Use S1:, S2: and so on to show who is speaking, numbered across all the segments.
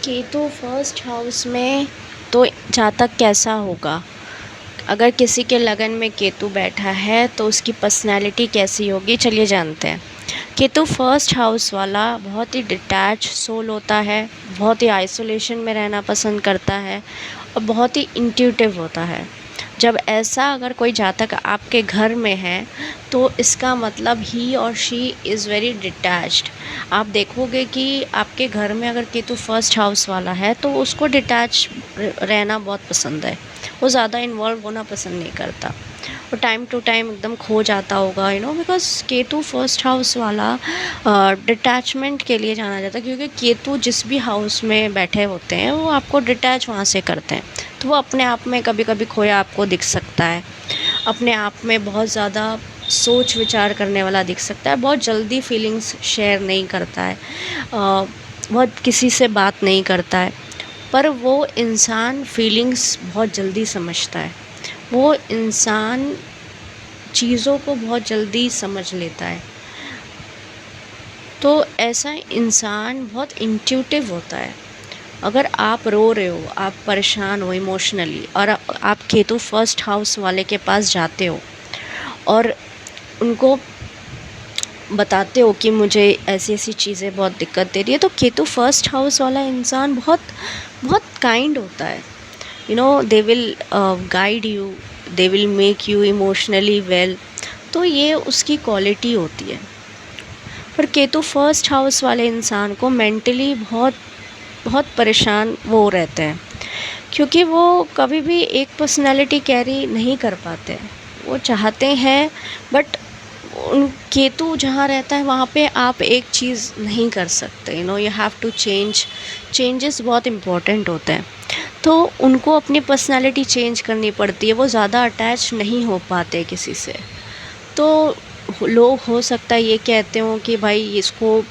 S1: Ketu first house में तो जातक कैसा होगा? अगर किसी के लगन में केतु बैठा है तो उसकी पर्सनैलिटी कैसी होगी, चलिए जानते हैं। केतु फर्स्ट हाउस वाला बहुत ही डिटैच सोल होता है, बहुत ही आइसोलेशन में रहना पसंद करता है और बहुत ही इंट्यूटिव होता है। जब ऐसा अगर कोई जातक आपके घर में है तो इसका मतलब ही और शी इज़ वेरी डिटैच्ड। आप देखोगे कि आपके घर में अगर केतु फर्स्ट हाउस वाला है तो उसको डिटैच रहना बहुत पसंद है। वो ज़्यादा इन्वॉल्व होना पसंद नहीं करता। वो टाइम टू टाइम एकदम खो जाता होगा, बिकॉज केतु फर्स्ट हाउस वाला डिटैचमेंट के लिए जाना जाता है, क्योंकि केतु जिस भी हाउस में बैठे होते हैं वो आपको डिटैच वहाँ से करते हैं। तो वो अपने आप में कभी कभी खोया आपको दिख सकता है, अपने आप में बहुत ज़्यादा सोच विचार करने वाला दिख सकता है, बहुत जल्दी फीलिंग्स शेयर नहीं करता है, बहुत किसी से बात नहीं करता है। पर वो इंसान फीलिंग्स बहुत जल्दी समझता है, वो इंसान चीज़ों को बहुत जल्दी समझ लेता है। तो ऐसा इंसान बहुत इंट्यूटिव होता है। अगर आप रो रहे हो, आप परेशान हो इमोशनली और आप केतु फर्स्ट हाउस वाले के पास जाते हो और उनको बताते हो कि मुझे ऐसी ऐसी चीज़ें बहुत दिक्कत दे रही है, तो केतु फर्स्ट हाउस वाला इंसान बहुत बहुत काइंड होता है। They will guide you, they will make you emotionally well. तो ये उसकी क्वालिटी होती है। पर केतु फर्स्ट हाउस वाले इंसान को मेंटली बहुत बहुत परेशान वो रहते हैं, क्योंकि वो कभी भी एक पर्सनालिटी कैरी नहीं कर पाते हैं। वो चाहते हैं बट उन केतु जहाँ रहता है वहाँ पे आप एक चीज़ नहीं कर सकते। यू हैव टू चेंजेस बहुत इम्पोर्टेंट होते हैं। तो उनको अपनी पर्सनालिटी चेंज करनी पड़ती है, वो ज़्यादा अटैच नहीं हो पाते किसी से। तो लोग हो सकता है ये कहते हो कि भाई इसको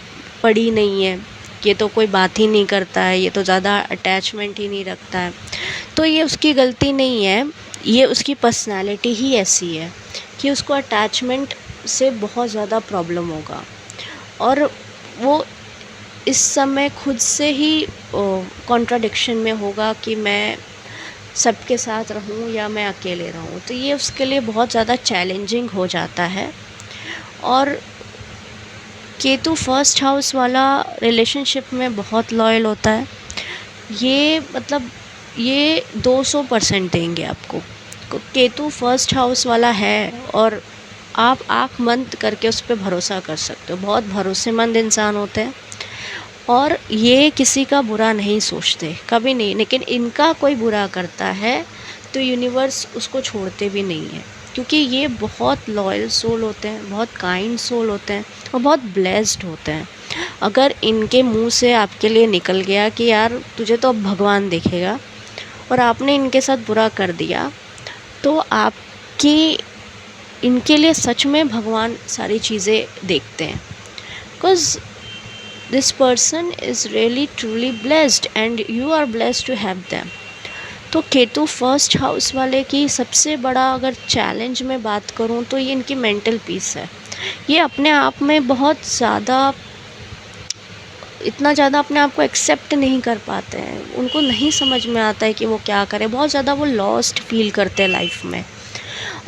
S1: पड़ी नहीं है, ये तो कोई बात ही नहीं करता है, ये तो ज़्यादा अटैचमेंट ही नहीं रखता है। तो ये उसकी गलती नहीं है, ये उसकी पर्सनालिटी ही ऐसी है कि उसको अटैचमेंट से बहुत ज़्यादा प्रॉब्लम होगा और वो इस समय खुद से ही कॉन्ट्राडिक्शन में होगा कि मैं सबके साथ रहूं या मैं अकेले रहूं। तो ये उसके लिए बहुत ज़्यादा चैलेंजिंग हो जाता है। और केतु फर्स्ट हाउस वाला रिलेशनशिप में बहुत लॉयल होता है। ये मतलब ये 200% देंगे आपको। केतु फर्स्ट हाउस वाला है और आप आँख बंद करके उस पर भरोसा कर सकते हो। बहुत भरोसेमंद इंसान होते हैं और ये किसी का बुरा नहीं सोचते कभी नहीं, लेकिन इनका कोई बुरा करता है तो यूनिवर्स उसको छोड़ते भी नहीं है, क्योंकि ये बहुत लॉयल सोल होते हैं, बहुत काइंड सोल होते हैं और बहुत ब्लेस्ड होते हैं। अगर इनके मुंह से आपके लिए निकल गया कि यार तुझे तो अब भगवान देखेगा, और आपने इनके साथ बुरा कर दिया, तो आपकी इनके लिए सच में भगवान सारी चीज़ें देखते हैं। Because this person is really truly blessed and you are blessed to have them. तो केतु फर्स्ट हाउस वाले की सबसे बड़ा अगर चैलेंज में बात करूं तो ये इनकी मेंटल पीस है। ये अपने आप में बहुत ज़्यादा इतना ज़्यादा अपने आप को एक्सेप्ट नहीं कर पाते हैं, उनको नहीं समझ में आता है कि वो क्या करें। बहुत ज़्यादा वो लॉस्ट फील करते हैं लाइफ में।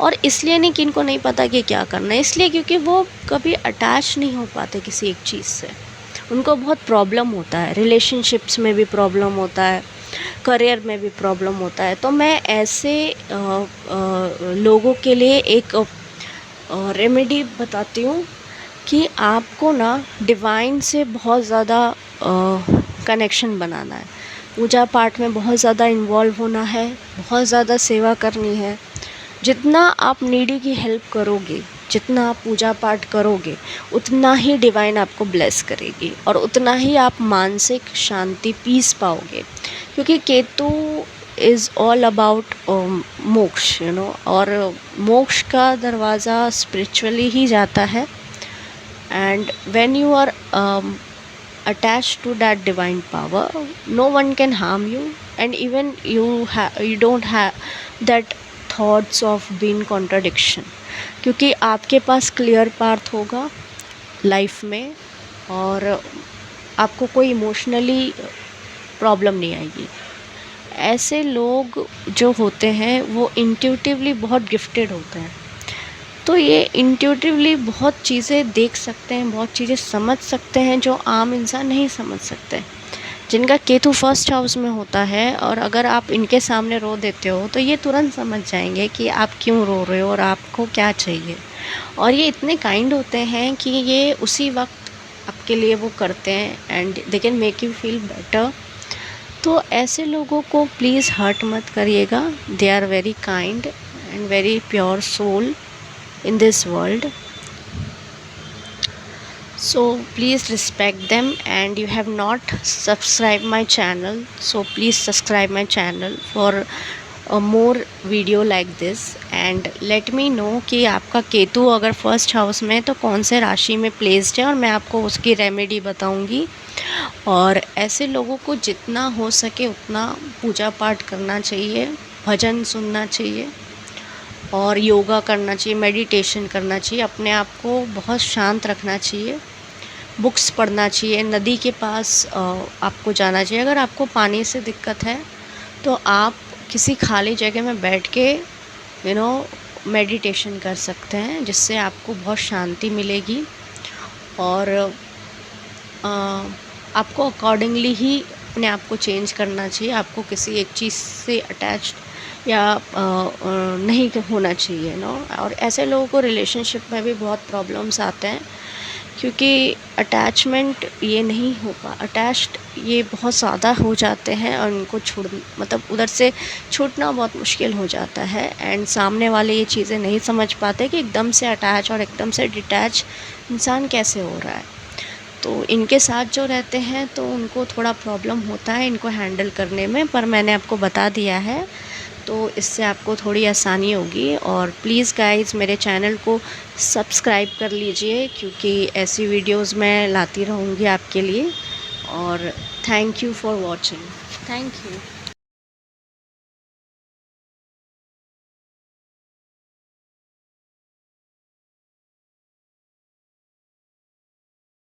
S1: और इसलिए नहीं कि इनको नहीं पता कि क्या करना है, इसलिए क्योंकि वो कभी अटैच नहीं हो पाते किसी एक चीज़ से। उनको बहुत प्रॉब्लम होता है, रिलेशनशिप्स में भी प्रॉब्लम होता है, करियर में भी प्रॉब्लम होता है। तो मैं ऐसे लोगों के लिए एक रेमेडी बताती हूँ कि आपको ना डिवाइन से बहुत ज़्यादा कनेक्शन बनाना है, पूजा पाठ में बहुत ज़्यादा इन्वॉल्व होना है, बहुत ज़्यादा सेवा करनी है। जितना आप नीडी की हेल्प करोगे, जितना आप पूजा पाठ करोगे, उतना ही डिवाइन आपको ब्लेस करेगी और उतना ही आप मानसिक शांति पीस पाओगे। क्योंकि केतु इज़ ऑल अबाउट मोक्ष, और मोक्ष का दरवाज़ा स्पिरिचुअली ही जाता है। And when you are attached to that divine power, no one can harm you, and even you don't have that thoughts of being contradiction, क्योंकि आपके पास क्लियर पाथ होगा लाइफ में और आपको कोई इमोशनली प्रॉब्लम नहीं आएगी। ऐसे लोग जो होते हैं वो इंट्यूटिवली बहुत गिफ्टेड होते हैं, तो ये इंट्यूटिवली बहुत चीज़ें देख सकते हैं, बहुत चीज़ें समझ सकते हैं जो आम इंसान नहीं समझ सकते। जिनका केतु फर्स्ट हाउस में होता है और अगर आप इनके सामने रो देते हो तो ये तुरंत समझ जाएंगे कि आप क्यों रो रहे हो और आपको क्या चाहिए। और ये इतने काइंड होते हैं कि ये उसी वक्त आपके लिए वो करते हैं and they can make you feel better. तो ऐसे लोगों को प्लीज़ हर्ट मत करिएगा। They are very kind and very pure soul in this world, so please respect them. And you have not subscribed my channel, so please subscribe my channel for a more video like this and let me know कि आपका केतु अगर first house में तो कौन से राशि में placed है और मैं आपको उसकी रेमेडी बताऊंगी। और ऐसे लोगों को जितना हो सके उतना पूजा पाठ करना चाहिए, भजन सुनना चाहिए और योगा करना चाहिए, मेडिटेशन करना चाहिए, अपने आप को बहुत शांत रखना चाहिए, बुक्स पढ़ना चाहिए, नदी के पास आपको जाना चाहिए। अगर आपको पानी से दिक्कत है तो आप किसी खाली जगह में बैठ के मेडिटेशन कर सकते हैं, जिससे आपको बहुत शांति मिलेगी और आपको अकॉर्डिंगली ही अपने आप को चेंज करना चाहिए। आपको किसी एक चीज़ से अटैच या नहीं होना चाहिए और ऐसे लोगों को रिलेशनशिप में भी बहुत प्रॉब्लम्स आते हैं क्योंकि अटैचमेंट ये नहीं हो अटैच्ड ये बहुत ज़्यादा हो जाते हैं और उनको मतलब उधर से छूटना बहुत मुश्किल हो जाता है। एंड सामने वाले ये चीज़ें नहीं समझ पाते कि एकदम से अटैच और एकदम से डिटैच इंसान कैसे हो रहा है। तो इनके साथ जो रहते हैं तो उनको थोड़ा प्रॉब्लम होता है इनको हैंडल करने में, पर मैंने आपको बता दिया है तो इससे आपको थोड़ी आसानी होगी। और प्लीज़ गाइस मेरे चैनल को सब्सक्राइब कर लीजिए क्योंकि ऐसी वीडियोस मैं लाती रहूँगी आपके लिए। और thank you for watching. Thank you.